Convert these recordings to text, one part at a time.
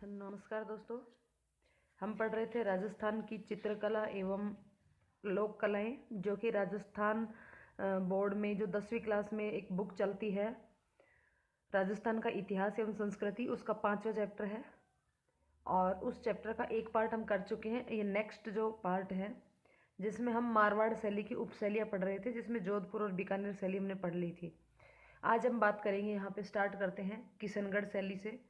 नमस्कार दोस्तों। हम पढ़ रहे थे राजस्थान की चित्रकला एवं लोक कलाएँ, जो कि राजस्थान बोर्ड में जो 10वीं क्लास में एक बुक चलती है, राजस्थान का इतिहास एवं संस्कृति, उसका 5वां चैप्टर है। और उस चैप्टर का एक पार्ट हम कर चुके हैं। ये नेक्स्ट जो पार्ट है, जिसमें हम मारवाड़ शैली की उपशैलियाँ पढ़ रहे थे, जिसमें जोधपुर और बीकानेर शैली हमने पढ़ ली थी। आज हम बात करेंगे, यहाँ पे स्टार्ट करते हैं किशनगढ़ शैली से।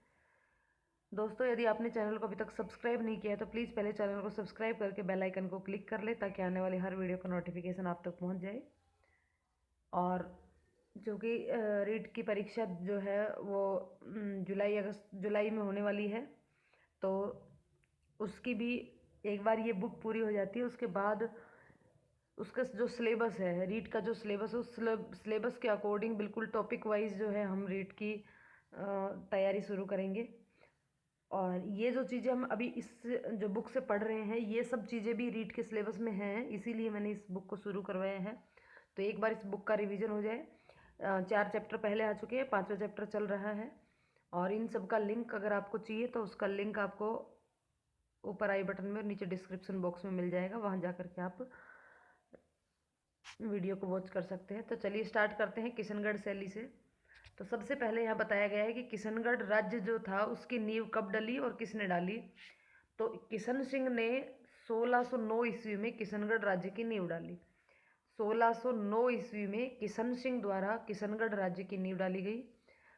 दोस्तों, यदि आपने चैनल को अभी तक सब्सक्राइब नहीं किया है तो प्लीज़ पहले चैनल को सब्सक्राइब करके बेल आइकन को क्लिक कर ले, ताकि आने वाली हर वीडियो का नोटिफिकेशन आप तक पहुंच जाए। और जो कि रीट की परीक्षा जो है वो जुलाई में होने वाली है, तो उसकी भी एक बार ये बुक पूरी हो जाती है, उसके बाद उसका जो सिलेबस है, रीट का जो सिलेबस है, उस सिलेबस के अकॉर्डिंग बिल्कुल टॉपिक वाइज जो है हम रीट की तैयारी शुरू करेंगे। और ये जो चीज़ें हम अभी इस जो बुक से पढ़ रहे हैं, ये सब चीज़ें भी रीट के सिलेबस में हैं, इसीलिए मैंने इस बुक को शुरू करवाया है। तो एक बार इस बुक का रिवीजन हो जाए। 4 चैप्टर पहले आ चुके हैं, 5वां चैप्टर चल रहा है। और इन सब का लिंक अगर आपको चाहिए तो उसका लिंक आपको ऊपर आई बटन में और नीचे डिस्क्रिप्शन बॉक्स में मिल जाएगा, वहाँ जा के आप वीडियो को वॉच कर सकते हैं। तो चलिए स्टार्ट करते हैं किशनगढ़ शैली से। तो सबसे पहले यहाँ बताया गया है कि किशनगढ़ राज्य जो था उसकी नींव कब डली और किसने डाली। तो किशन सिंह ने 1609 ईस्वी में किशनगढ़ राज्य की नींव डाली। 1609 ईस्वी में किशन सिंह द्वारा किशनगढ़ राज्य की नींव डाली गई।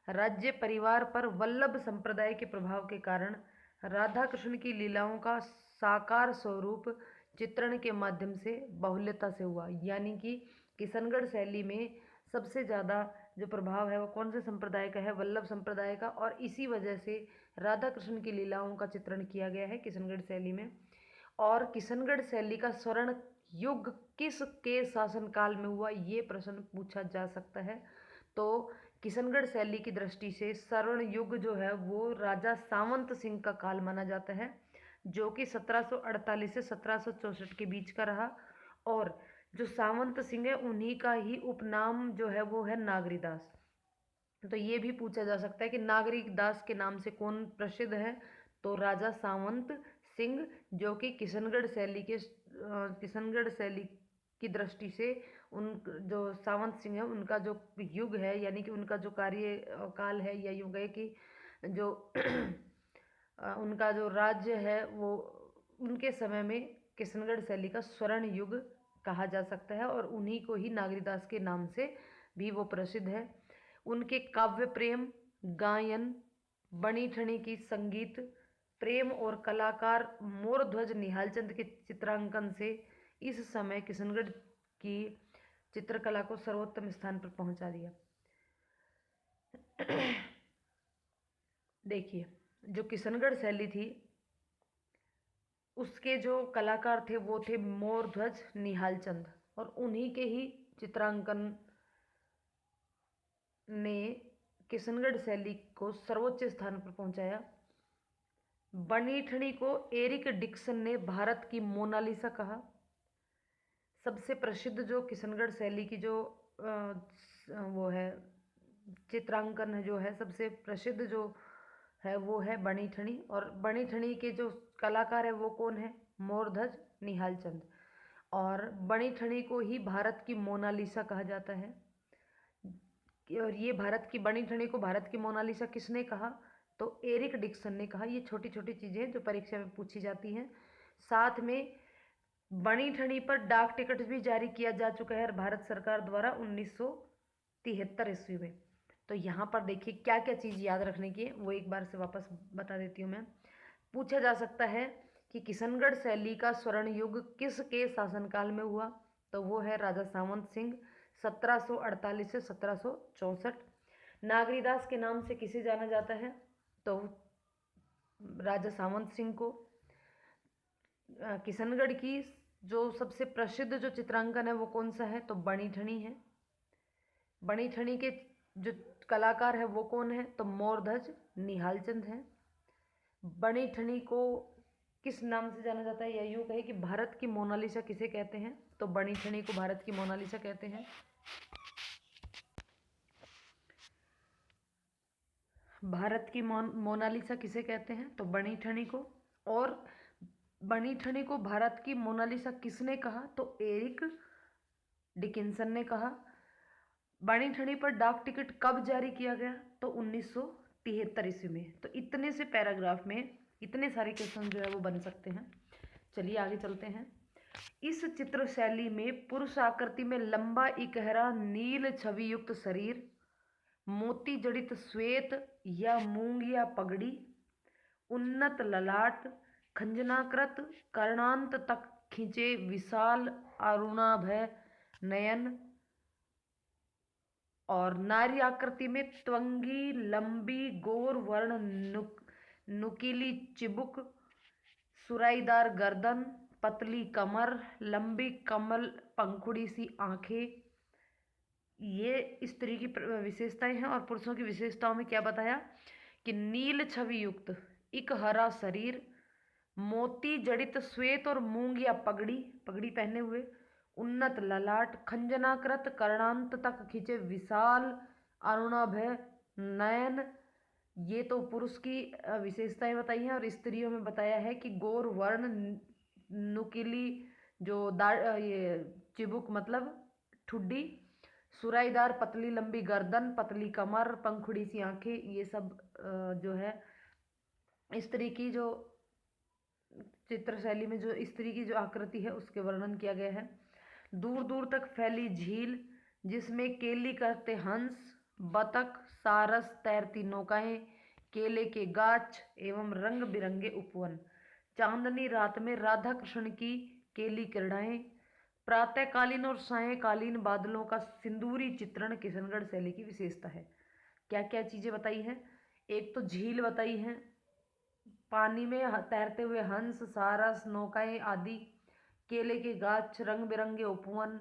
राज्य परिवार पर वल्लभ संप्रदाय के प्रभाव के कारण राधा कृष्ण की लीलाओं का साकार स्वरूप चित्रण के माध्यम से बाहुल्यता से हुआ। यानी कि किशनगढ़ शैली में सबसे ज़्यादा जो प्रभाव है वो कौन से संप्रदाय का है? वल्लभ संप्रदाय का। और इसी वजह से राधा कृष्ण की लीलाओं का चित्रण किया गया है किशनगढ़ शैली में। और किशनगढ़ शैली का स्वर्ण युग किस के शासनकाल में हुआ, ये प्रश्न पूछा जा सकता है। तो किशनगढ़ शैली की दृष्टि से स्वर्ण युग जो है वो राजा सावंत सिंह का काल माना जाता है, जो कि 1748 से 1764 के बीच का रहा। और जो सावंत सिंह है, उन्हीं का ही उपनाम जो है वो है नागरीदास। तो ये भी पूछा जा सकता है कि नागरीदास के नाम से कौन प्रसिद्ध है? तो राजा सावंत सिंह, जो कि किशनगढ़ शैली की दृष्टि से उन जो सावंत सिंह है, उनका जो युग है, यानी कि उनका जो कार्य काल है, या यूँ कहे कि जो उनका जो राज्य है, वो उनके समय में किशनगढ़ शैली का स्वर्ण युग कहा जा सकता है। और उन्हीं को ही नागरीदास के नाम से भी वो प्रसिद्ध है। उनके काव्य प्रेम, गायन, बनी ठनी की संगीत प्रेम और कलाकार मोरध्वज निहालचंद के चित्रांकन से इस समय किशनगढ़ की चित्रकला को सर्वोत्तम स्थान पर पहुंचा दिया। देखिए, जो किशनगढ़ शैली थी उसके जो कलाकार थे वो थे मोरध्वज निहालचंद, और उन्हीं के ही चित्रांकन ने किशनगढ़ शैली को सर्वोच्च स्थान पर पहुंचाया। बनी ठनी को एरिक डिक्सन ने भारत की मोनालिसा कहा। सबसे प्रसिद्ध जो किशनगढ़ शैली की जो वो है चित्रांकन है, जो है सबसे प्रसिद्ध जो है वो है बनी ठनी। और बनी ठनी के जो कलाकार है वो कौन है? मोरध्वज निहालचंद। और बनी ठनी को ही भारत की मोनालिसा कहा जाता है। और ये भारत की बनी ठनी को भारत की मोनालिसा किसने कहा? तो एरिक डिक्सन ने कहा। ये छोटी छोटी चीज़ें जो परीक्षा में पूछी जाती हैं। साथ में बनी ठनी पर डाक टिकट भी जारी किया जा चुका है भारत सरकार द्वारा 1973 ईस्वी में। तो यहाँ पर देखिए क्या क्या चीज़ याद रखने की है, वो एक बार से वापस बता देती हूँ मैं। पूछा जा सकता है कि किशनगढ़ शैली का स्वर्ण युग किसके शासनकाल में हुआ? तो वो है राजा सावंत सिंह, 1748 से 1764। नागरीदास के नाम से किसे जाना जाता है? तो राजा सावंत सिंह को। किशनगढ़ की जो सबसे प्रसिद्ध जो चित्रांकन है वो कौन सा है? तो बनी ठनी है। बनी ठनी के जो कलाकार है वो कौन है? तो मोरध्वज निहालचंद है। बनी ठनी को किस नाम से जाना जाता है, या यूँ कहे कि भारत की मोनालिसा किसे कहते हैं? तो बनी ठनी को भारत की मोनालिसा कहते हैं। भारत की मोनालिसा किसे कहते हैं? तो बनी ठनी को। और बनी ठनी को भारत की मोनालिसा किसने कहा? तो एरिक डिकिंसन ने कहा। बनी ठनी पर डाक टिकट कब जारी किया गया? तो 1973 ईस्वी में। तो इतने से पैराग्राफ में इतने सारे क्वेश्चन जो है वो बन सकते हैं। चलिए आगे चलते हैं। इस चित्र शैली में पुरुष आकृति में लंबा इकहरा नील छवि युक्त शरीर, मोती जड़ित श्वेत या मूंग या पगड़ी, उन्नत ललाट, खंजनाकृत कर्णांत तक खींचे विशाल अरुणाभय नयन और नारी आकृति में त्वंगी लंबी गौर वर्ण नुकीली चिबुक, सुराईदार गर्दन, पतली कमर, लंबी कमल पंखुड़ी सी आंखें, ये स्त्री की विशेषताएं हैं। और पुरुषों की विशेषताओं में क्या बताया कि नील छवि युक्त एक हरा शरीर, मोती जड़ित श्वेत और मूंग या पगड़ी पहने हुए, उन्नत ललाट, खंजनाकृत कर्णांत तक खींचे विशाल अरुणाभय नयन, ये तो पुरुष की विशेषताएं बताई हैं। और स्त्रियों में बताया है कि गौर वर्ण नुकीली जो ये चिबुक मतलब ठुड्डी, सुराईदार पतली लंबी गर्दन, पतली कमर, पंखुड़ी सी आंखें, ये सब जो है स्त्री की जो चित्र शैली में जो स्त्री की जो आकृति है उसके वर्णन किया गया है। दूर दूर तक फैली झील जिसमें केली करते हंस, बतख, सारस, तैरती नौकाएं, केले के गाछ एवं रंग बिरंगे उपवन, चांदनी रात में राधा कृष्ण की केली किरणाएं, प्रातःकालीन और सायंकालीन बादलों का सिंदूरी चित्रण किशनगढ़ शैली की विशेषता है। क्या क्या चीजें बताई हैं? एक तो झील बताई है, पानी में तैरते हुए हंस, सारस, नौकाएं आदि, केले के गाछ, रंग बिरंगे उपवन,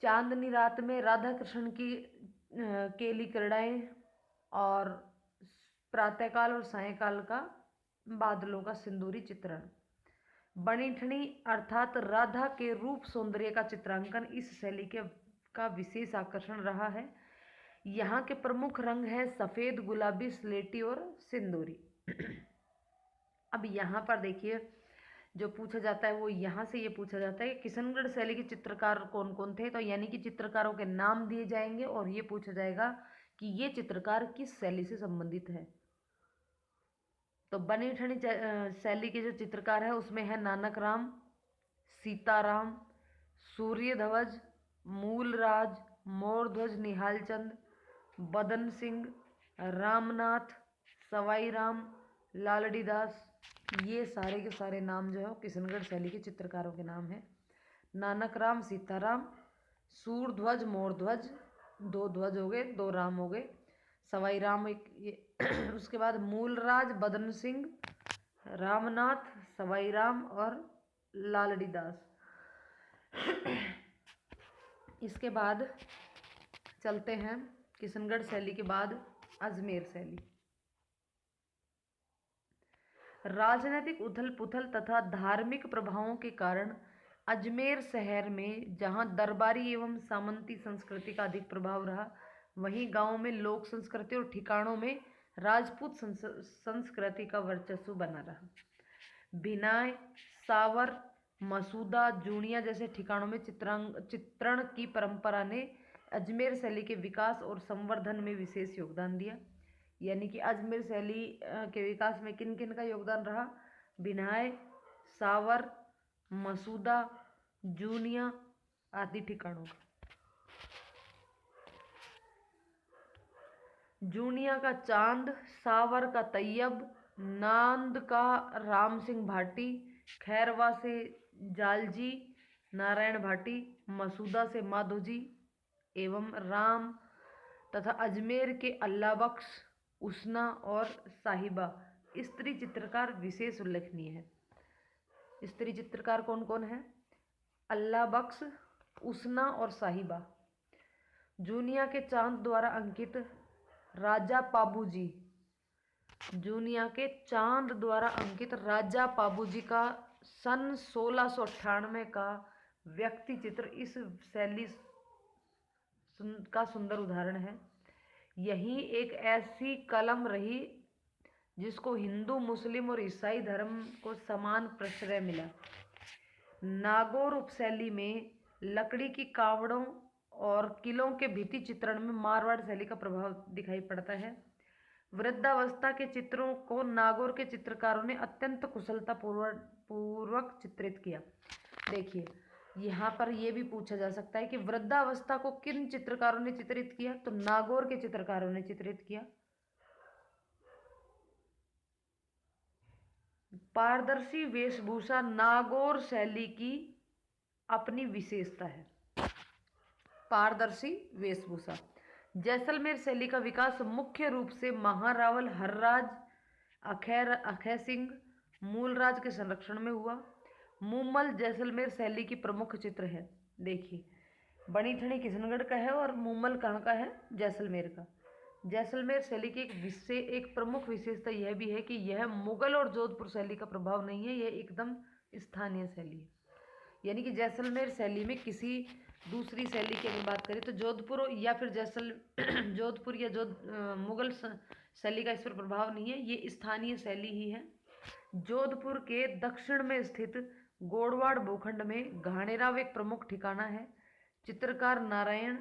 चांदनी रात में राधा कृष्ण की केली किरणाएं और प्रातःकाल और सायंकाल का बादलों का सिंदूरी चित्रण। बनी ठनी अर्थात राधा के रूप सौंदर्य का चित्रांकन इस शैली के का विशेष आकर्षण रहा है। यहाँ के प्रमुख रंग हैं सफ़ेद, गुलाबी, स्लेटी और सिंदूरी। अब यहाँ पर देखिए जो पूछा जाता है वो यहाँ से ये पूछा जाता है कि किशनगढ़ शैली के चित्रकार कौन कौन थे। तो यानी कि चित्रकारों के नाम दिए जाएंगे और ये पूछा जाएगा कि ये चित्रकार किस शैली से संबंधित है। तो बनी ठनी शैली के जो चित्रकार है उसमें है नानक राम, सीताराम, सूर्यध्वज, मूलराज, मोरध्वज निहालचंद, बदन सिंह, रामनाथ, सवाई राम, लालड़ी दास, ये सारे के सारे नाम जो है किशनगढ़ शैली के चित्रकारों के नाम हैं। नानक राम, सीताराम, सूर्यध्वज, मोरध्वज, दो ध्वज हो गए, दो राम हो गए, सवाई राम एक ये उसके बाद मूलराज, बदन सिंह, रामनाथ, सवाई राम और लालड़ी दास। इसके बाद चलते हैं किशनगढ़ शैली के बाद अजमेर शैली। राजनीतिक उथल पुथल तथा धार्मिक प्रभावों के कारण अजमेर शहर में जहां दरबारी एवं सामंती संस्कृति का अधिक प्रभाव रहा, वहीं गांवों में लोक संस्कृति और ठिकानों में राजपूत संस्कृति का वर्चस्व बना रहा। भिनाय, सावर, मसूदा, जूनिया जैसे ठिकानों में चित्रण की परंपरा ने अजमेर शैली के विकास और संवर्धन में विशेष योगदान दिया। यानी कि अजमेर शैली के विकास में किन किन का योगदान रहा? भिनाय, सावर, मसूदा, जूनिया आदि ठिकानों का। जूनिया का चांद, सावर का तैयब, नांद का राम सिंह भाटी, खैरवा से जालजी नारायण भाटी, मसूदा से माधोजी एवं राम तथा अजमेर के अल्लाह बख्श, उसना और साहिबा स्त्री चित्रकार विशेष उल्लेखनीय है। स्त्री चित्रकार कौन कौन है? अल्लाह बख्श, उसना और साहिबा। जूनिया के चांद द्वारा अंकित राजा पाबूजी, जूनिया के चांद द्वारा अंकित राजा पाबूजी का सन 1698 का व्यक्ति चित्र इस शैली का सुंदर उदाहरण है। यही एक ऐसी कलम रही जिसको हिंदू, मुस्लिम और ईसाई धर्म को समान प्रश्रय मिला। नागौर उपशैली में लकड़ी की कावड़ों और किलों के भित्ति चित्रण में मारवाड़ शैली का प्रभाव दिखाई पड़ता है। वृद्धावस्था के चित्रों को नागौर के चित्रकारों ने अत्यंत कुशलता पूर्वक चित्रित किया। देखिए, यहाँ पर यह भी पूछा जा सकता है कि वृद्धावस्था को किन चित्रकारों ने चित्रित किया, तो नागौर के चित्रकारों ने चित्रित किया। पारदर्शी वेशभूषा नागौर शैली की अपनी विशेषता है। पारदर्शी वेशभूषा। जैसलमेर शैली का विकास मुख्य रूप से महारावल, हर्राज, अखै सिंह, मूलराज के संरक्षण में हुआ। मूमल जैसलमेर शैली की प्रमुख चित्र है। देखिए, बनी ठनी किशनगढ़ का है और मूमल कहाँ का है, जैसलमेर का। जैसलमेर शैली की एक प्रमुख विशेषता यह भी है कि यह मुगल और जोधपुर शैली का प्रभाव नहीं है, यह एकदम स्थानीय शैली है। यानी कि जैसलमेर शैली में किसी दूसरी शैली की अगर बात करें तो जोधपुर या फिर जोधपुर या मुगल शैली का इस पर प्रभाव नहीं है, ये स्थानीय शैली ही है। जोधपुर के दक्षिण में स्थित गोड़वाड़ भूखंड में घाणेराव एक प्रमुख ठिकाना है। चित्रकार नारायण,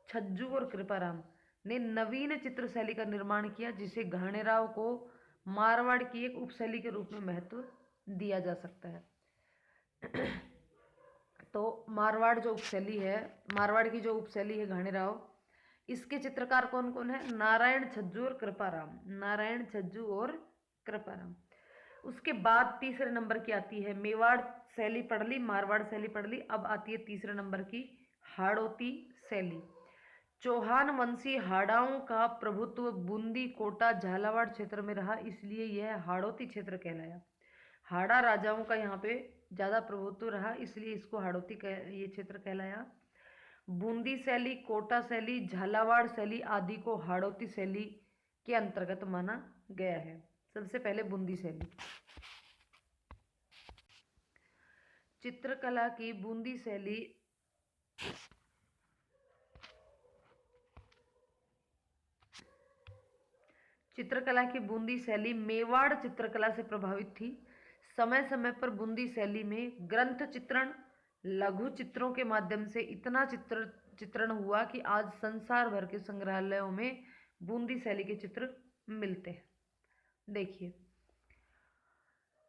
छज्जू और कृपाराम ने नवीन चित्र शैली का निर्माण किया, जिसे घाणेराव को मारवाड़ की एक उपशैली के रूप में महत्व दिया जा सकता है। तो मारवाड़ की जो उपशैली है घाणेराव, इसके चित्रकार कौन कौन है? नारायण, छज्जू और कृपाराम। नारायण, छज्जू और कृपाराम। उसके बाद तीसरे नंबर की आती है, मेवाड़ शैली पढ़ ली, मारवाड़ शैली पढ़ ली। अब आती है तीसरे नंबर की हाड़ौती शैली। चौहान वंशी हाड़ाओं का प्रभुत्व बूंदी, कोटा, झालावाड़ क्षेत्र में रहा, इसलिए यह हाड़ौती क्षेत्र कहलाया। हाड़ा राजाओं का यहाँ पे ज़्यादा प्रभुत्व रहा, इसलिए इसको हाड़ौती ये क्षेत्र कहलाया। बूंदी शैली, कोटा शैली, झालावाड़ शैली आदि को हाड़ौती शैली के अंतर्गत माना गया है। सबसे पहले बूंदी शैली। चित्रकला की बूंदी शैली मेवाड़ चित्रकला से प्रभावित थी। समय समय पर बूंदी शैली में ग्रंथ चित्रण, लघु चित्रों के माध्यम से इतना चित्रण हुआ कि आज संसार भर के संग्रहालयों में बूंदी शैली के चित्र मिलते हैं। देखिए,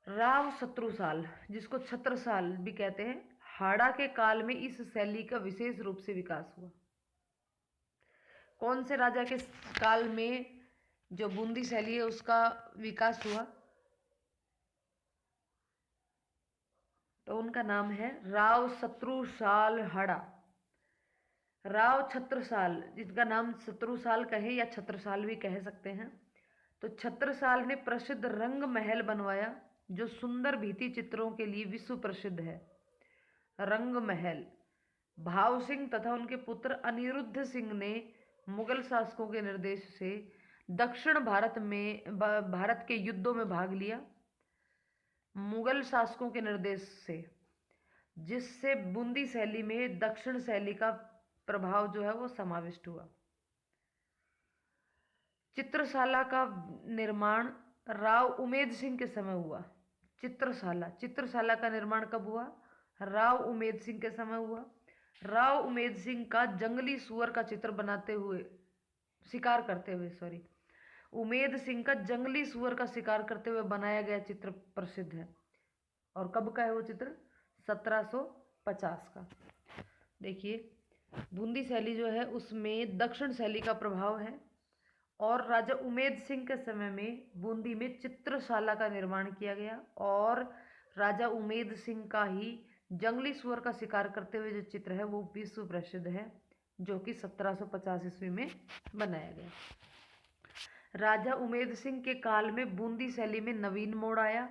राव शत्रुसाल, जिसको छत्रसाल भी कहते हैं, हाड़ा के काल में इस शैली का विशेष रूप से विकास हुआ। कौन से राजा के काल में जो बूंदी शैली है उसका विकास हुआ? तो उनका नाम है राव शत्रुसाल हाड़ा। राव छत्रसाल, जिसका नाम शत्रुसाल कहे या छत्रसाल भी कह सकते हैं, तो छत्रसाल ने प्रसिद्ध रंग महल बनवाया, जो सुंदर भित्ति चित्रों के लिए विश्व प्रसिद्ध है। रंग महल। भाव सिंह तथा उनके पुत्र अनिरुद्ध सिंह ने मुगल शासकों के निर्देश से दक्षिण भारत के युद्धों में भाग लिया, मुगल शासकों के निर्देश से, जिससे बूंदी शैली में दक्षिण शैली का प्रभाव जो है वो समाविष्ट हुआ। चित्रशाला का निर्माण राव उमेद सिंह के समय हुआ। चित्रशाला का निर्माण कब हुआ? राव उमेद सिंह के समय हुआ। राव उमेद सिंह का जंगली सुअर का चित्र उमेद सिंह का जंगली सुअर का शिकार करते हुए बनाया गया चित्र प्रसिद्ध है। और कब का है वो चित्र? 1750 का। देखिए, बूंदी शैली जो है उसमें दक्षिण शैली का प्रभाव है, और राजा उमेद सिंह के समय में बूंदी में चित्रशाला का निर्माण किया गया, और राजा उमेद सिंह का ही जंगली सुअर का शिकार करते हुए जो चित्र है वो विश्व प्रसिद्ध है, जो कि 1750 ईस्वी में बनाया गया। राजा उमेद सिंह के काल में बूंदी शैली में नवीन मोड़ आया,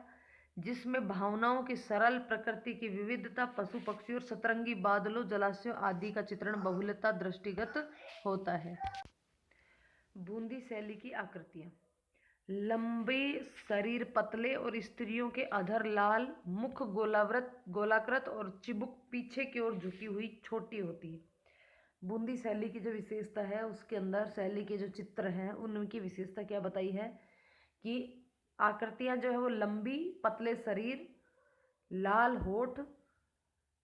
जिसमें भावनाओं की सरल, प्रकृति की विविधता, पशु पक्षी और सतरंगी बादलों, जलाशयों आदि का चित्रण बहुलता दृष्टिगत होता है। बूंदी शैली की आकृतियाँ। लंबे शरीर, पतले और स्त्रियों के अधर लाल, मुख गोलाकृत और चिबुक पीछे की ओर झुकी हुई छोटी होती है। बूंदी शैली की जो विशेषता है उसके अंदर शैली के जो चित्र हैं उनकी विशेषता क्या बताई है कि आकृतियां जो है वो लंबी, पतले शरीर, लाल होठ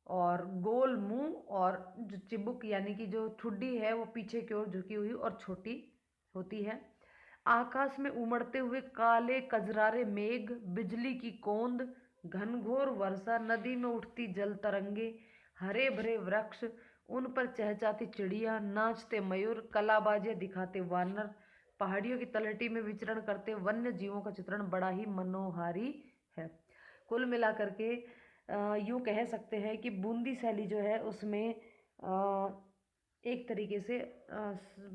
और गोल मुंह, और जो चिबुक यानी कि जो ठुड्डी है वो पीछे की ओर झुकी हुई और छोटी होती है। आकाश में उमड़ते हुए काले कजरारे मेघ, बिजली की कौंद, घनघोर वर्षा, नदी में उठती जल तरंगे, हरे भरे वृक्ष, उन पर चहचहाती चिड़िया, नाचते मयूर, कलाबाजियां दिखाते वानर, पहाड़ियों की तलहटी में विचरण करते वन्य जीवों का चित्रण बड़ा ही मनोहारी है। कुल मिलाकर के यूँ कह सकते हैं कि बूंदी शैली जो है उसमें एक तरीके से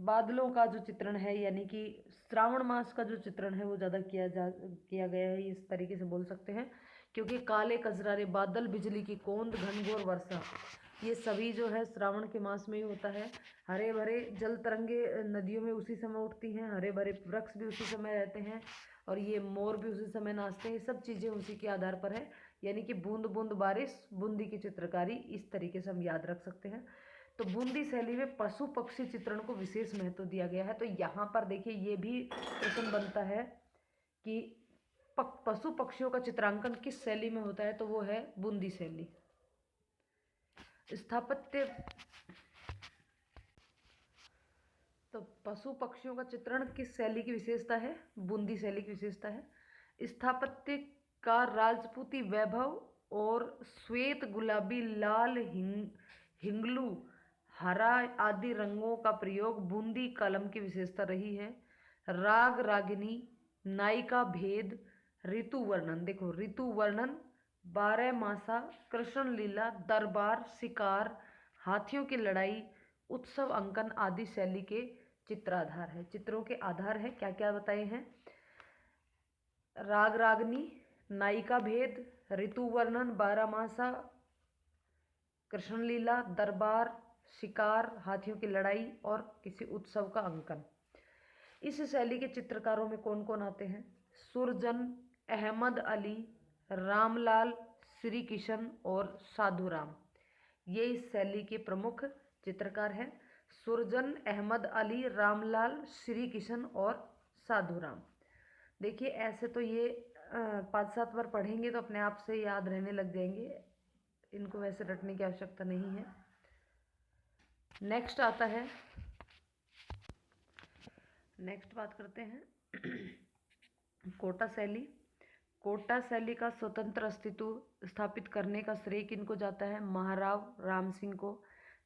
बादलों का जो चित्रण है, यानी कि श्रावण मास का जो चित्रण है वो ज़्यादा किया गया है, इस तरीके से बोल सकते हैं। क्योंकि काले कजरारे बादल, बिजली की कौंद, घनघोर वर्षा, ये सभी जो है श्रावण के मास में ही होता है। हरे भरे जल तरंगे नदियों में उसी समय उठती हैं, हरे भरे वृक्ष भी उसी समय रहते हैं, और ये मोर भी उसी समय नाचते हैं। सब चीज़ें उसी के आधार पर है, यानी कि बूंद बूंद बारिश, बूंदी की चित्रकारी, इस तरीके से हम याद रख सकते हैं। तो बूंदी शैली में पशु पक्षी चित्रण को विशेष महत्व दिया गया है। तो यहाँ पर देखिए ये भी प्रश्न बनता है कि पशु पक्षियों का चित्रांकन किस शैली में होता है, तो वो है बूंदी शैली। स्थापत्य, तो पशु पक्षियों का चित्रण किस शैली की विशेषता है, बूंदी शैली की विशेषता है। स्थापत्य का राजपूती वैभव और श्वेत, गुलाबी, लाल, हिंगलू, हरा आदि रंगों का प्रयोग बूंदी कलम की विशेषता रही है। राग रागिनी, नायिका भेद, ऋतु वर्णन, देखो ऋतु वर्णन, 12 मासा, कृष्ण लीला, दरबार, शिकार, हाथियों की लड़ाई, उत्सव अंकन आदि शैली के चित्राधार है, चित्रों के आधार है। क्या क्या बताए हैं? राग रागनी, नायिका भेद, ऋतु वर्णन, 12 मासा, कृष्ण लीला, दरबार, शिकार, हाथियों की लड़ाई और किसी उत्सव का अंकन। इस शैली के चित्रकारों में कौन कौन आते हैं? सुरजन, अहमद अली, रामलाल, श्री किशन और साधुराम, ये इस शैली के प्रमुख चित्रकार हैं। सुरजन, अहमद अली, रामलाल, श्री किशन और साधुराम। देखिए ऐसे तो ये 5-7 बार पढ़ेंगे तो अपने आप से याद रहने लग जाएंगे, इनको वैसे रटने की आवश्यकता नहीं है। नेक्स्ट आता है, नेक्स्ट बात करते हैं कोटा शैली। कोटा शैली का स्वतंत्र अस्तित्व स्थापित करने का श्रेय किनको जाता है? महाराव राम सिंह को,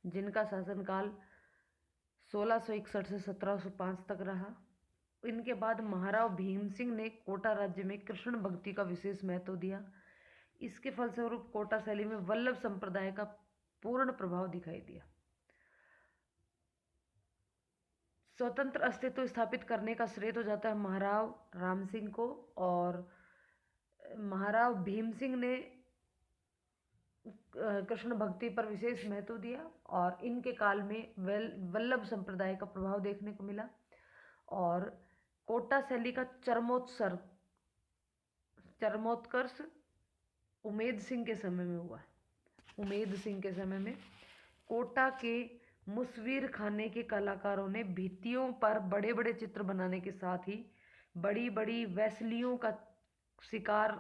जिनका शासनकाल 1661 से 1705 तक रहा। इनके बाद महाराव भीम सिंह ने कोटा राज्य में कृष्ण भक्ति का विशेष महत्व दिया। इसके फलस्वरूप कोटा शैली में वल्लभ संप्रदाय का पूर्ण प्रभाव दिखाई दिया। स्वतंत्र अस्तित्व स्थापित करने का श्रेय तो जाता है महाराव राम सिंह को, और महाराव भीम सिंह ने कृष्ण भक्ति पर विशेष महत्व दिया, और इनके काल में वल्लभ संप्रदाय का प्रभाव देखने को मिला। और कोटा शैली का चरमोत्कर्ष उमेद सिंह के समय में हुआ। उमेद सिंह के समय में कोटा के मुसवीर खाने के कलाकारों ने भित्तियों पर बड़े बड़े चित्र बनाने के साथ ही बड़ी बड़ी वैसलियों का शिकार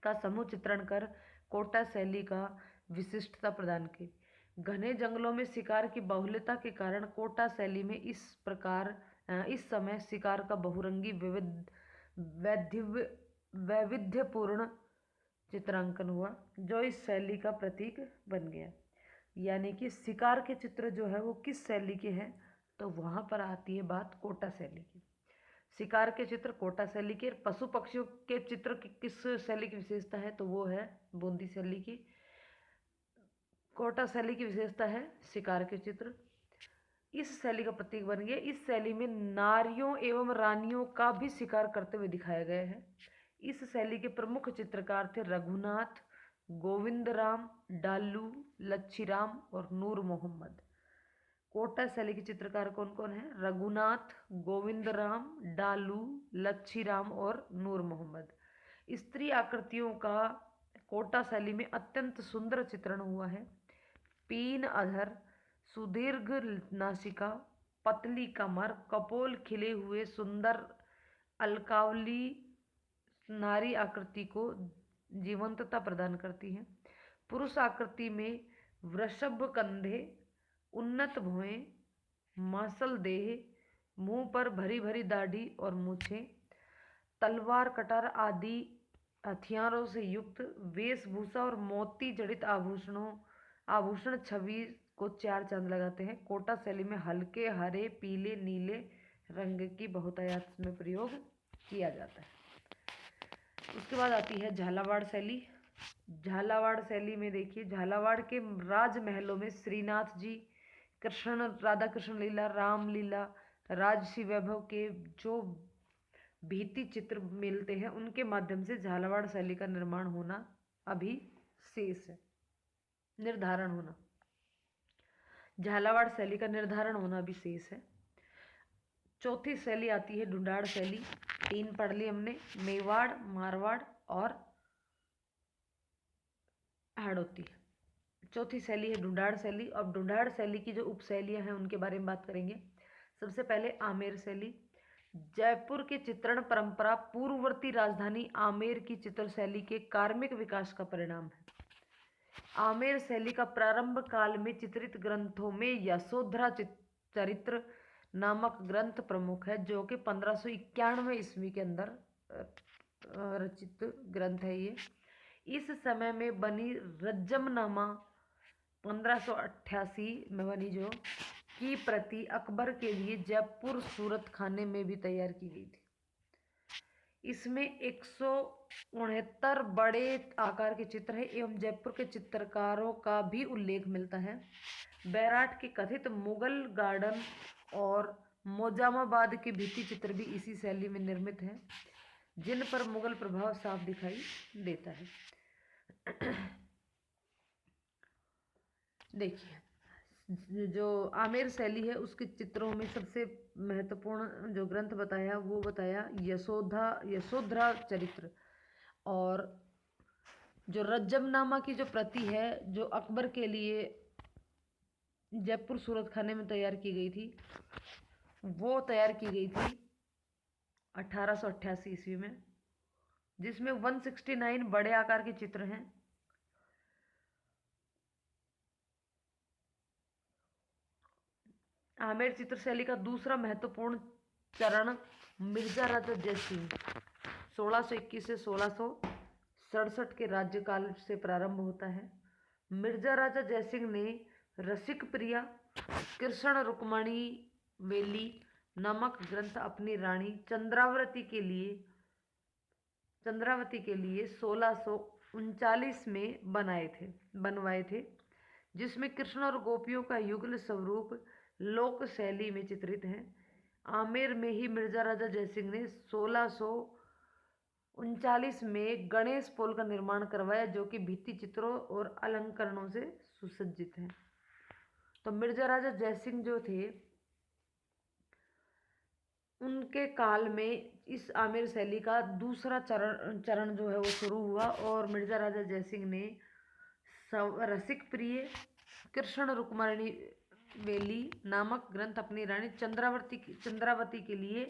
का समूह चित्रण कर कोटा शैली का विशिष्टता प्रदान की। घने जंगलों में शिकार की बाहुल्यता के कारण कोटा शैली में इस समय शिकार का बहुरंगी वैविध्यपूर्ण चित्रांकन हुआ, जो इस शैली का प्रतीक बन गया। यानी कि शिकार के चित्र जो है वो किस शैली के हैं, तो वहाँ पर आती है बात कोटा शैली की। शिकार के चित्र कोटा शैली के, पशु पक्षियों के चित्र किस शैली की विशेषता है, तो वो है बूंदी शैली की। कोटा शैली की विशेषता है शिकार के चित्र, इस शैली का प्रतीक बन गया। इस शैली में नारियों एवं रानियों का भी शिकार करते हुए दिखाया गया है। इस शैली के प्रमुख चित्रकार थे रघुनाथ, गोविंदराम, डालू, लच्छीराम और नूर मोहम्मद। कोटा शैली के चित्रकार कौन कौन हैं? रघुनाथ, गोविंदराम, डालू, लच्छीराम और नूर मोहम्मद। स्त्री आकृतियों का कोटा शैली में अत्यंत सुंदर चित्रण हुआ है। पीन अधर, सुदीर्घ नासिका, पतली कमर, कपोल खिले हुए सुंदर अलकावली नारी आकृति को जीवंतता प्रदान करती है। पुरुष आकृति में वृषभ कंधे, उन्नत भुएं, मांसल देह, मुंह पर भरी भरी दाढ़ी और मूछें, तलवार कटार आदि हथियारों से युक्त वेशभूषा और मोती जड़ित आभूषण छवि को चार चांद लगाते हैं। कोटा शैली में हल्के हरे, पीले, नीले रंग की बहुतायत में प्रयोग किया जाता है। उसके बाद आती है झालावाड़ शैली। झालावाड़ शैली में देखिए, झालावाड़ के राजमहलों में श्रीनाथ जी, कृष्ण राधा कृष्ण लीला, राम लीला, राजसी वैभव के जो भित्ति चित्र मिलते हैं उनके माध्यम से झालावाड़ शैली का निर्माण होना अभी शेष है, निर्धारण होना, झालावाड़ शैली का निर्धारण होना अभी शेष है। चौथी शैली आती है ढूंढाड़ शैली। तीन पढ़ ली हमने, मेवाड़, मारवाड़ और हाड़ौती। चौथी शैली है ढूंढाड़ शैली। अब ढूंढाड़ शैली की जो उपशैलियां हैं उनके बारे में बात करेंगे। सबसे पहले आमेर शैली। जयपुर के चित्रण परंपरा पूर्ववर्ती राजधानी आमेर की चित्र शैली के कार्मिक विकास का परिणाम है। आमेर शैली का प्रारंभ काल में चित्रित ग्रंथों में यशोधरा चरित्र नामक ग्रंथ प्रमुख है, जो कि 1591 ईस्वी के अंदर रचित ग्रंथ है ये। इस समय में बनी रज्जमनामा 1588 में बनी जो की प्रति अकबर के लिए जयपुर सूरत खाने में भी तैयार की गई थी। इसमें 169 बड़े आकार के चित्र हैं एवं जयपुर के चित्रकारों का भी उल्लेख मिलता है। बैराट के कथित मुगल गार्डन और मोजामाबाद के भित्ति चित्र भी इसी शैली में निर्मित हैं, जिन पर मुगल प्रभाव साफ दिखाई देता है। देखिए, जो आमेर शैली है उसके चित्रों में सबसे महत्वपूर्ण जो ग्रंथ बताया वो बताया यशोधरा चरित्र, और जो रज्जमनामा की जो प्रति है जो अकबर के लिए जयपुर सूरत खाने में तैयार की गई थी, वो तैयार की गई थी 1888 ईस्वी में, जिसमें 169 बड़े आकार के चित्र हैं। आमेर चित्रशैली का दूसरा महत्वपूर्ण चरण मिर्जा राजा जयसिंह 1621 से 1667 के राज्यकाल से प्रारंभ होता है। मिर्जा राजा जयसिंह ने रसिक प्रिया, कृष्ण रुक्मणी वेली नामक ग्रंथ अपनी रानी चंद्रावती के लिए 1639 में बनवाए थे, जिसमें कृष्ण और गोपियों का युगल स्वरूप लोक शैली में चित्रित है। आमेर में ही मिर्जा राजा जयसिंह ने 1639 में गणेश पोल का निर्माण करवाया, जो कि भित्ति चित्रों और अलंकरणों से सुसज्जित है। तो मिर्जा राजा जयसिंह जो थे उनके काल में इस आमेर शैली का दूसरा चरण जो है वो शुरू हुआ, और मिर्जा राजा जयसिंह ने रसिक प्रिय, कृष्ण रुक्मणी वेली नामक ग्रंथ अपनी रानी चंद्रावती के लिए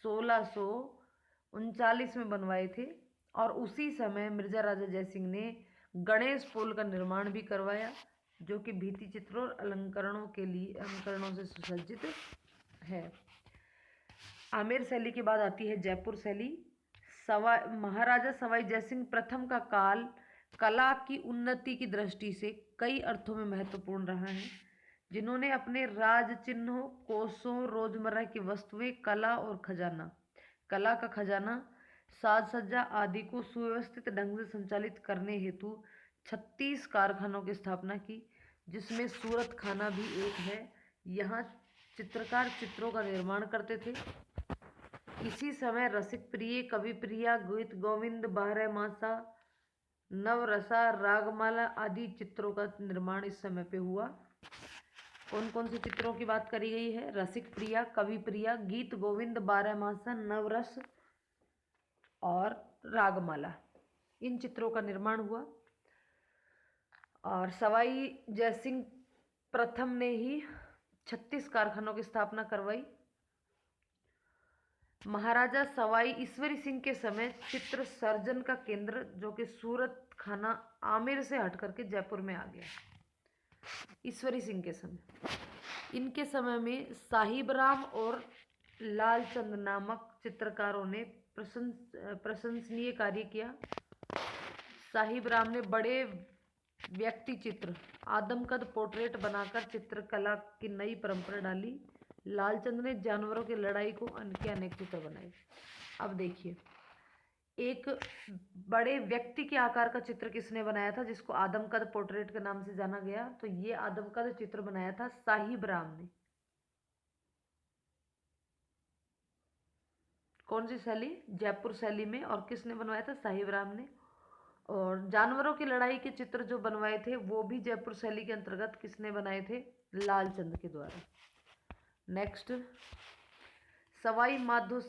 1639 में बनवाए थे, और उसी समय मिर्जा राजा जयसिंह ने गणेश पोल का निर्माण भी करवाया, जो कि भित्ति चित्रों और अलंकरणों से सुसज्जित है। आमेर शैली के बाद आती है जयपुर शैली। महाराजा सवाई जयसिंह प्रथम का काल कला की उन्नति की दृष्टि से कई अर्थों में महत्वपूर्ण रहा है, जिन्होंने अपने राज चिन्हों, कोषों, रोजमर्रा की वस्तुएं, कला का खजाना, साज सज्जा आदि को सुव्यवस्थित ढंग से संचालित करने हेतु 36 कारखानों की स्थापना की, जिसमें सूरत खाना भी एक है। यहाँ चित्रकार चित्रों का निर्माण करते थे। इसी समय रसिक प्रिय, कवि प्रिया, गीत गोविंद, बारहमासा, नवरसा, रागमाला आदि चित्रों का निर्माण इस समय पे हुआ। कौन कौन से चित्रों की बात करी गई है? रसिक प्रिया, कवि प्रिया, गीत गोविंद, बारहमासा, नवरस और रागमाला, इन चित्रों का निर्माण हुआ। और सवाई जयसिंह प्रथम ने ही 36 कारखानों की स्थापना करवाई। महाराजा सवाई ईश्वरी सिंह के समय चित्र सर्जन का केंद्र जो कि सूरत खाना आमेर से हट करके जयपुर में आ गया। ईश्वरी सिंह के समय, इनके समय में साहिब राम और लालचंद नामक चित्रकारों ने प्रशंसनीय कार्य किया। साहिब राम ने बड़े व्यक्ति चित्र, आदमकद पोर्ट्रेट बनाकर चित्रकला की नई परंपरा डाली। लालचंद ने जानवरों की लड़ाई को के अनेक चित्र बनाए। अब देखिए, एक बड़े व्यक्ति के आकार का चित्र किसने बनाया था जिसको आदमकद पोर्ट्रेट के नाम से जाना गया? तो ये आदमकद चित्र बनाया था साहिब राम ने। कौन सी शैली? जयपुर शैली में। और किसने बनवाया था? साहिब राम ने। और जानवरों की लड़ाई के चित्र जो बनवाए थे वो भी जयपुर शैली के अंतर्गत किसने बनाए थे? लालचंद के द्वारा। नेक्स्ट, सवाई माधो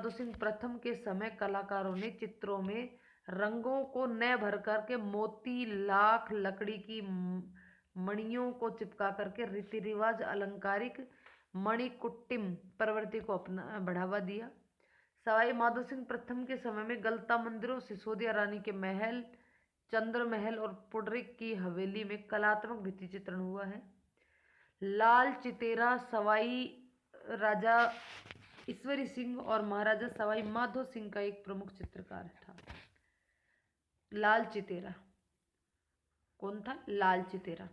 सिंह प्रथम के समय कलाकारों ने चित्रों में रंगों को न भर करके मोती, लाख, लकड़ी की मणियों को चिपका करके रीति रिवाज अलंकारिक मणिकुट्टिम प्रवृत्ति को अपना बढ़ावा दिया। सवाई माधो सिंह प्रथम के समय में गलता मंदिरों, सिसोदिया रानी के महल, चंद्र महल और पुडरिक की हवेली में कलात्मक भित्ति चित्रण हुआ है। लाल चितेरा सवाई राजा ईश्वरी सिंह और महाराजा सवाई माधो सिंह का एक प्रमुख चित्रकार था। लाल चितेरा कौन था? लाल चितेरा।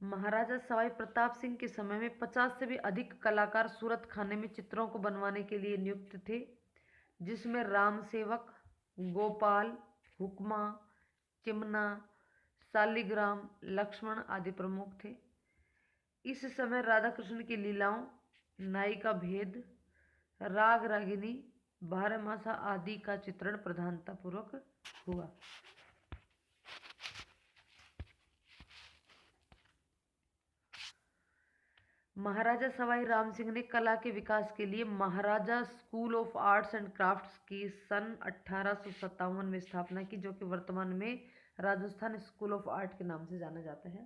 महाराजा सवाई प्रताप सिंह के समय में 50 से भी अधिक कलाकार सूरत खाने में चित्रों को बनवाने के लिए नियुक्त थे, जिसमें राम सेवक, गोपाल, हुक्मा, चिमना, शालिग्राम, लक्ष्मण आदि प्रमुख थे। इस समय राधा कृष्ण की लीलाओं, नायिका भेद, राग रागिनी, बारहमासा आदि का चित्रण प्रधानता पूर्वक हुआ। महाराजा सवाई राम सिंह ने कला के विकास के लिए Maharaja school of arts and crafts की सन 1857 में स्थापना की, जो कि वर्तमान में राजस्थान स्कूल ऑफ आर्ट के नाम से जाना जाता है।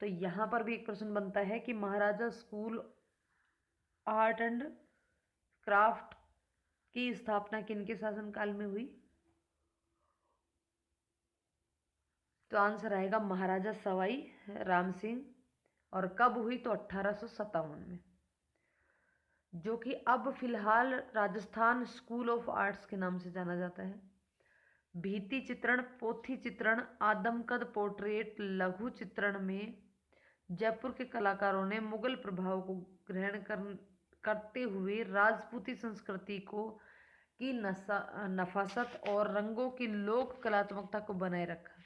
तो यहाँ पर भी एक प्रश्न बनता है कि महाराजा स्कूल आर्ट एंड क्राफ्ट की स्थापना किनके शासनकाल में हुई? तो आंसर आएगा महाराजा सवाई राम सिंह। और कब हुई? तो 1857 में, जो कि अब फिलहाल राजस्थान स्कूल ऑफ आर्ट्स के नाम से जाना जाता है। भित्ति चित्रण, पोथी चित्रण, आदमकद पोर्ट्रेट, लघु चित्रण में जयपुर के कलाकारों ने मुगल प्रभाव को ग्रहण करते हुए राजपूती संस्कृति को की नफासत और रंगों की लोक कलात्मकता को बनाए रखा।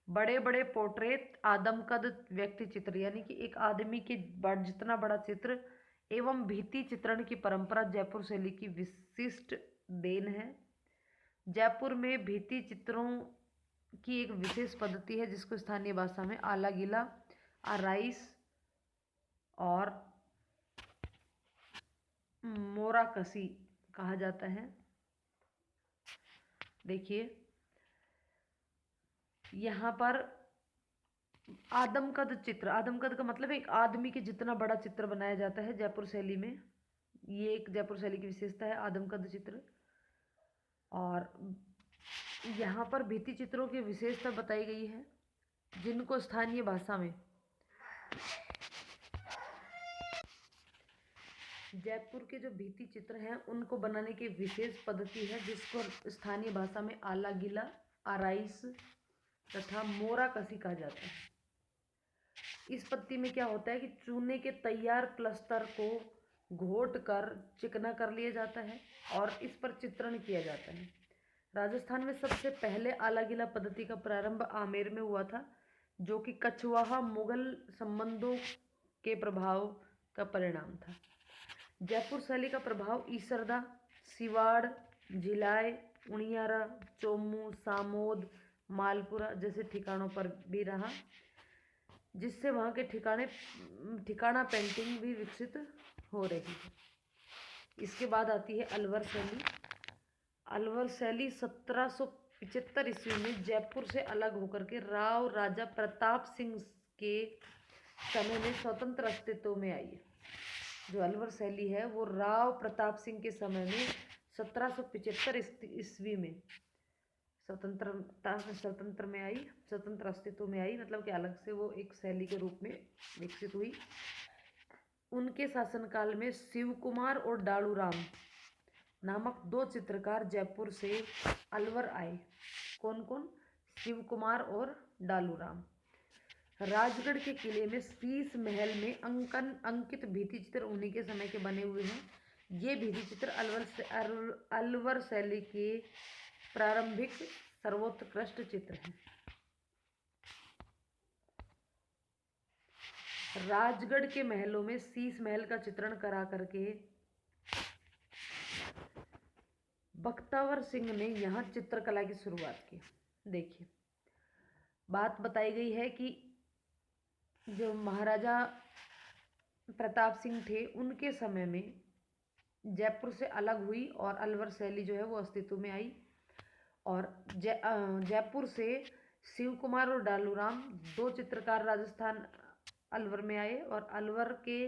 बड़े बड़े पोर्ट्रेट, आदमकद व्यक्ति चित्र यानी कि एक आदमी के जितना बड़ा चित्र एवं भित्ति चित्रण की परंपरा जयपुर शैली की विशिष्ट देन है। जयपुर में भित्ति चित्रों की एक विशेष पद्धति है जिसको स्थानीय भाषा में आला गीला, आराइस और मोराकसी कहा जाता है। देखिए यहाँ पर आदमकद चित्र, आदमकद का मतलब एक आदमी के जितना बड़ा चित्र बनाया जाता है जयपुर शैली में। ये एक जयपुर शैली की विशेषता है, आदमकद चित्र। और यहाँ पर भित्ति चित्रों की विशेषता बताई गई है जिनको स्थानीय भाषा में जयपुर के जो भित्ति चित्र हैं उनको बनाने की विशेष पद्धति है जिसको स्थानीय भाषा में आला गीला, आराइस तथा मोराकसी कहा जाता है। इस पद्धति में क्या होता है कि चूने के तैयार प्लस्तर को घोट कर चिकना कर लिया जाता है और इस पर चित्रण किया जाता है। राजस्थान में सबसे पहले आला गीला पद्धति का प्रारंभ आमेर में हुआ था, जो कि कछवाहा मुगल संबंधों के प्रभाव का परिणाम था। जयपुर शैली का प्रभाव ईसरदा, सिवाड़, झिलाय, उनियारा, चोमू, सामोद, मालपुरा जैसे ठिकानों पर भी रहा, जिससे वहाँ के ठिकाना पेंटिंग भी विकसित हो रही है। इसके बाद आती है अलवर शैली। अलवर शैली 1775 ईस्वी में जयपुर से अलग होकर के राव राजा प्रताप सिंह के समय में स्वतंत्र अस्तित्व में आई है। जो अलवर शैली है वो राव प्रताप सिंह के समय में 1775 ईस्वी में स्वतंत्र में आई, स्वतंत्र अस्तित्व में आई, मतलब कि अलग से वो एक शैली के रूप में विकसित हुई। उनके शासनकाल में शिव कुमार और डालू राम नामक दो चित्रकार जयपुर से अलवर आए। कौन कौन? शिव कुमार और डालू राम। राजगढ़ के किले में शीश महल में अंकित भित्ति चित्र उन्हीं के समय के बने हुए हैं। ये भित्ति चित्र अलवर शैली के प्रारंभिक सर्वोत्कृष्ट चित्र हैं। राजगढ़ के महलों में शीश महल का चित्रण करा करके बख्तावर सिंह ने यहाँ चित्रकला की शुरुआत की। देखिए, बात बताई गई है कि जो महाराजा प्रताप सिंह थे उनके समय में जयपुर से अलग हुई और अलवर शैली जो है वो अस्तित्व में आई। और जयपुर से शिव कुमार और डालू राम दो चित्रकार राजस्थान अलवर में आए और अलवर के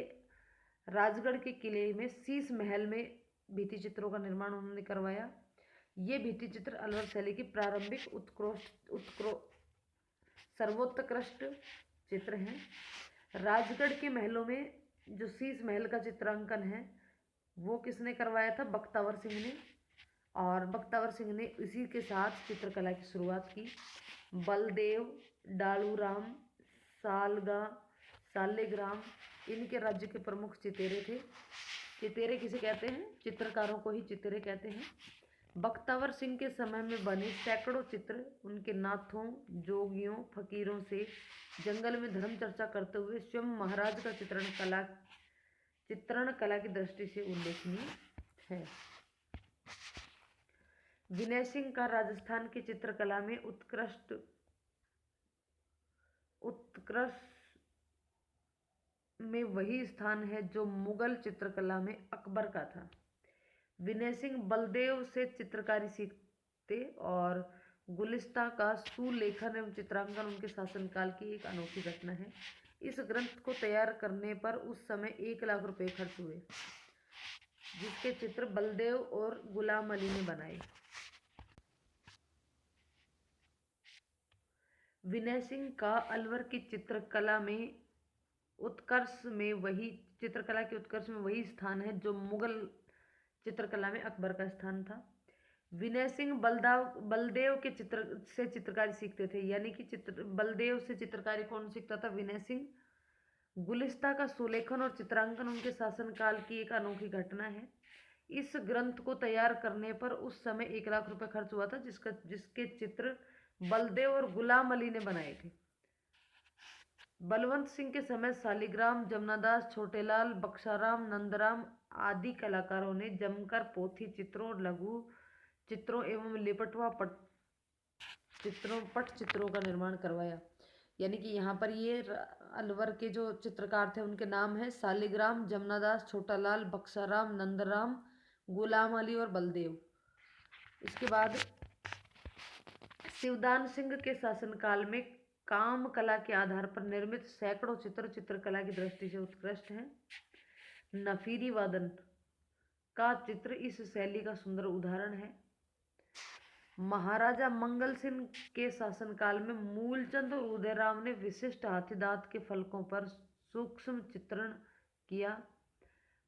राजगढ़ के किले में शीश महल में भित्ति चित्रों का निर्माण उन्होंने करवाया। ये भित्ति चित्र अलवर शैली की प्रारंभिक सर्वोत्कृष्ट चित्र हैं। राजगढ़ के महलों में जो शीश महल का चित्रांकन है वो किसने करवाया था? बख्तावर सिंह ने। और बख्तावर सिंह ने इसी के साथ चित्रकला की शुरुआत की। बलदेव, डालू राम, सालेग्राम इनके राज्य के प्रमुख चितेरे थे। चितेरे किसे कहते हैं? चित्रकारों को ही चितेरे कहते हैं। बख्तावर सिंह के समय में बने सैकड़ों चित्र उनके नाथों, जोगियों, फकीरों से जंगल में धर्म चर्चा करते हुए स्वयं महाराज का चित्रण कला की दृष्टि से उल्लेखनीय है। विनय सिंह का राजस्थान की चित्रकला में उत्कृष्ट में वही स्थान है जो मुगल चित्रकला में अकबर का था। विनय सिंह बलदेव से चित्रकारी सीखते और गुलिस्ता का सुलेखन एवं चित्रांकन उनके शासनकाल की एक अनोखी घटना है। इस ग्रंथ को तैयार करने पर उस समय 1 लाख रुपए खर्च हुए, जिसके चित्र बलदेव और गुलाम अली ने बनाए। विनय सिंह का अलवर की चित्रकला की उत्कर्ष में वही स्थान है जो मुगल चित्रकला में अकबर का स्थान था। विनय सिंह बलदेव के चित्रकारी सीखते थे, यानी कि बलदेव से चित्रकारी कौन सीखता था? विनय सिंह। गुलिस्ता का सुलेखन और चित्रांकन उनके शासनकाल की एक अनोखी घटना है। इस ग्रंथ को तैयार करने पर उस समय 1 लाख रुपए खर्च हुआ था, जिसके चित्र बलदेव और गुलाम अली ने बनाए थे। बलवंत सिंह के समय सालिग्राम, जमनादास, छोटेलाल, बक्साराम, नंदराम आदि कलाकारों ने जमकर पोथी चित्रों, लघु चित्रों एवं लिपटवा पटचित्रों का निर्माण करवाया। यानी कि यहाँ पर ये अलवर के जो चित्रकार थे उनके नाम है सालिग्राम, जमनादास, छोटालाल, बक्साराम, नंदराम, गुलाम अली और बलदेव। इसके बाद शिवदान सिंह के शासनकाल में काम कला के आधार पर निर्मित सैकड़ों चित्रकला की दृष्टि से उत्कृष्ट हैं। नफीरी वादन का चित्र इस शैली का सुंदर उदाहरण है। महाराजा मंगल सिंह के शासनकाल में मूलचंद और उदयराम ने विशिष्ट हाथी दांत के फलकों पर सूक्ष्म चित्रण किया।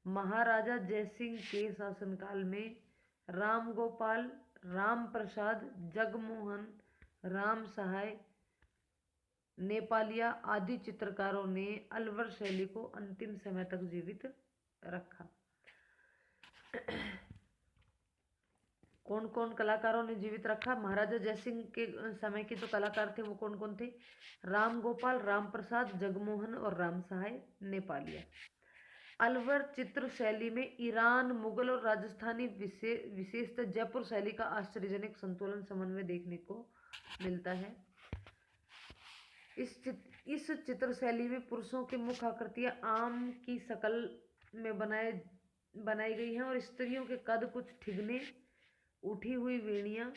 महाराजा जयसिंह के शासनकाल में राम गोपाल, राम प्रसाद, जगमोहन, राम सहाय, नेपालिया आदि चित्रकारों ने अलवर शैली को अंतिम समय तक जीवित रखा। कौन कौन कलाकारों ने जीवित रखा? महाराजा जयसिंह के समय के जो कलाकार थे वो कौन कौन थे? राम गोपाल, राम प्रसाद, जगमोहन और राम सहाय, नेपालिया। अलवर चित्र शैली में ईरान, मुगल और राजस्थानी विशेषतः जयपुर शैली का आश्चर्यजनक संतुलन समन्वय देखने को मिलता है। इस चित्र शैली में पुरुषों की मुख्य आकृतियां आम की शक्ल में बनाई गई हैं और स्त्रियों के कद कुछ ठिगने उठी हुई वेणियाँ,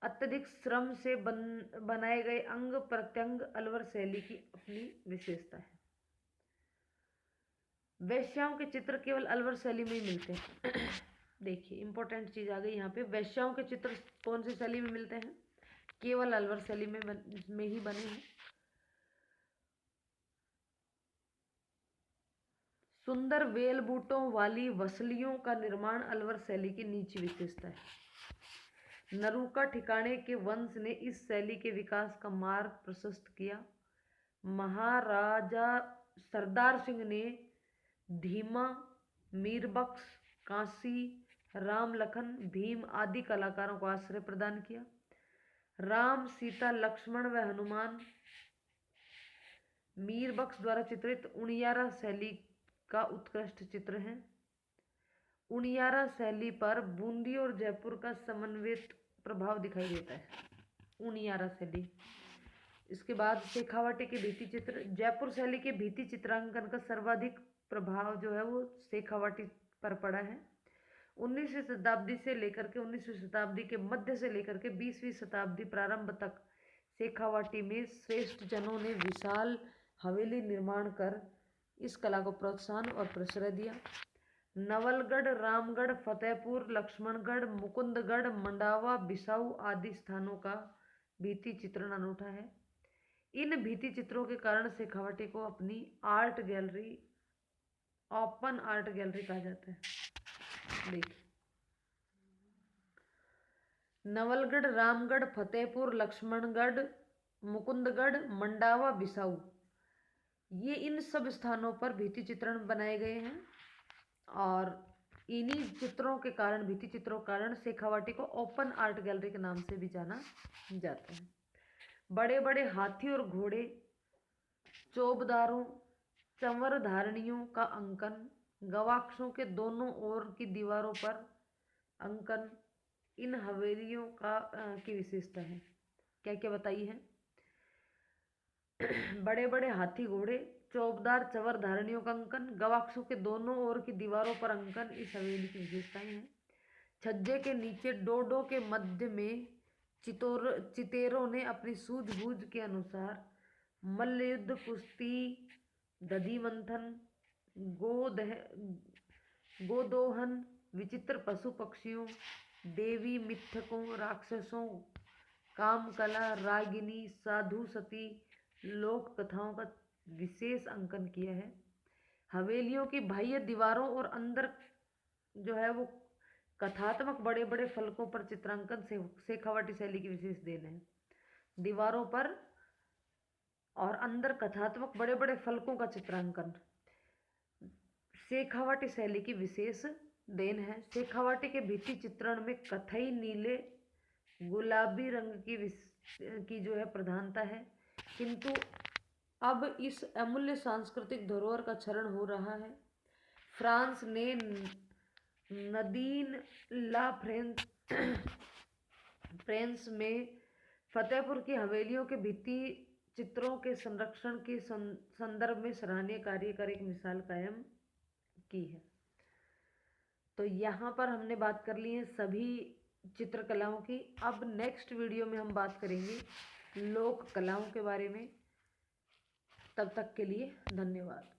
अत्यधिक श्रम से बनाए गए अंग प्रत्यंग अलवर शैली की अपनी विशेषता है। वेश्याओं के चित्र केवल अलवर शैली में ही मिलते हैं। देखिए इंपॉर्टेंट चीज आ गई यहाँ पे, वेश्याओं के चित्र कौन सी शैली में मिलते हैं? केवल अलवर शैली में ही बने हैं। सुंदर वेल बूटों वाली वसलियों का निर्माण अलवर शैली की निजी विशेषता है। नरूका ठिकाने के वंश ने इस शैली के विकास का मार्ग प्रशस्त किया। महाराजा सरदार सिंह ने धीमा, मीरबख्श, काशी, राम लखन, भीम आदि कलाकारों को आश्रय प्रदान किया। राम, सीता, लक्ष्मण व हनुमान मीरबख्श द्वारा चित्रित उनियारा शैली का उत्कृष्ट चित्र है। उनियारा शैली पर बूंदी और जयपुर का समन्वित प्रभाव दिखाई देता है। उनियारा शैली। इसके बाद शेखावाटी के भित्ति चित्र। जयपुर शैली के भित्ति चित्रांकन का सर्वाधिक प्रभाव जो है वो शेखावाटी पर पड़ा है। 19वीं शताब्दी से लेकर के 19वीं शताब्दी के मध्य से लेकर के 20वीं शताब्दी प्रारंभ तक शेखावाटी में श्रेष्ठ जनों ने विशाल हवेली निर्माण कर इस कला को प्रोत्साहन और प्रश्रय दिया। नवलगढ़, रामगढ़, फतेहपुर, लक्ष्मणगढ़, मुकुंदगढ़, मंडावा, बिसाऊ आदि स्थानों का भित्ति चित्रण अनूठा है। इन भित्ति चित्रों के कारण शेखावाटी को अपनी art gallery, open art gallery कहा जाता है। देखिए नवलगढ़, रामगढ़, फतेहपुर, लक्ष्मणगढ़, मुकुंदगढ़, मंडावा, बिसाऊ, ये इन सब स्थानों पर भित्ति चित्रण बनाए गए हैं और इन्हीं चित्रों के कारण, भित्ति चित्रों के कारण शेखावाटी को ओपन आर्ट गैलरी के नाम से भी जाना जाता है। बड़े बड़े हाथी और घोड़े, चौबदारों, चंवर धारणियों का अंकन, गवाक्षों के दोनों ओर की दीवारों पर अंकन इन हवेलियों की विशेषता है। क्या क्या बताई है? बड़े बड़े हाथी घोड़े, चौबदार चंवर धारणियों का अंकन, गवाक्षों के दोनों ओर की दीवारों पर अंकन इस हवेली की विशेषताएं हैं। छज्जे के नीचे डोडो के मध्य में चितेरों ने अपनी सूझबूझ के अनुसार मल्लयुद्ध, कुश्ती, दधी मंथन, गोदोहन, विचित्र पशु पक्षियों, देवी मिथकों, राक्षसों, कामकला, रागिनी, साधु सती, लोक कथाओं का विशेष अंकन किया है। हवेलियों की बाह्य दीवारों और अंदर जो है वो कथात्मक बड़े बड़े फलकों पर चित्रांकन से शेखावाटी शैली की विशेष देन है। दीवारों पर और अंदर कथात्मक बड़े बड़े फलकों का चित्रांकन शेखावाटी शैली की विशेष देन है। शेखावाटी के भित्ति चित्रण में कथई, नीले, गुलाबी रंग की जो है प्रधानता है, किंतु अब इस अमूल्य सांस्कृतिक धरोहर का क्षरण हो रहा है। फ्रांस ने नदीन ला फ्रेंस में फतेहपुर की हवेलियों के भित्ति चित्रों के संरक्षण के संदर्भ में सराहनीय कार्य कर एक मिसाल कायम की है। तो यहाँ पर हमने बात कर ली है सभी चित्रकलाओं की। अब नेक्स्ट वीडियो में हम बात करेंगे लोक कलाओं के बारे में। तब तक के लिए धन्यवाद।